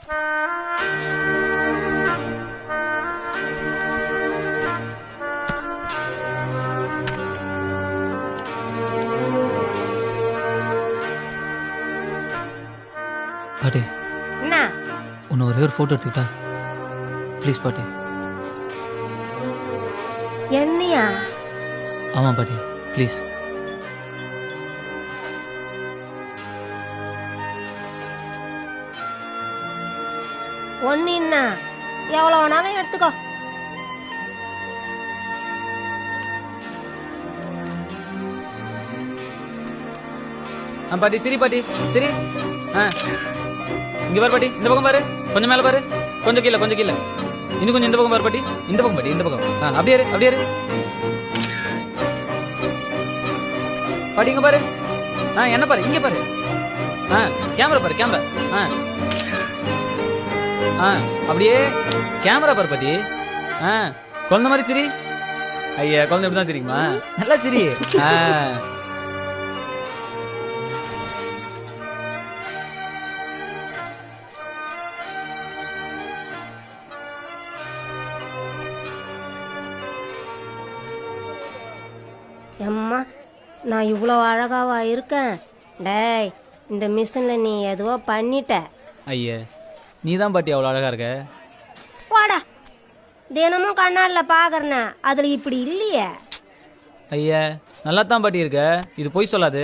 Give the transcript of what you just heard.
பாட்டி என்ன உன்னை ஒரே ஒரு ஃபோட்டோ எடுத்துக்கிட்டா ப்ளீஸ் பாட்டி. என்னையா? ஆமாம் பாட்டி ப்ளீஸ். ஒன்னு என்ன எவ்வளோ வேணாலும் எடுத்துக்கோ. பாட்டி சரி பாட்டி சரி. இங்க பாரு பாட்டி, இந்த பக்கம் பாரு, கொஞ்சம் மேல பாரு, கொஞ்சம் கீழே கொஞ்சம் கீழே, இன்னும் கொஞ்சம் இந்த பக்கம் பாரு பாட்டி, இந்த பக்கம் பாட்டி, இந்த பக்கம். அப்படியே இரு அப்படியே இரு பாட்டி. இங்க பாரு, என்ன பாரு, இங்க பாரு, கேமரா பாரு, கேமரா. அப்படியே கேமரா பாரு பாட்டி. குழந்தை மாதிரி சிரி. ஐயா குழந்தை எப்படிதான் சிரிக்குமா? நல்லா சிரி. அம்மா நான் இவ்வளோ அழகாவா இருக்கேன்? டேய், இந்த மிஷினில் நீ எதுவோ பண்ணிட்ட. ஐயா நீ தான் பாட்டி அவ்வளோ அழகா இருக்க. போடா, தினமும் கண்ணாடில் பார்க்குறேன், அதில் இப்படி இல்லையே. ஐயா நல்லா தான் பாட்டி இருக்க, இது பொய் சொல்லாது.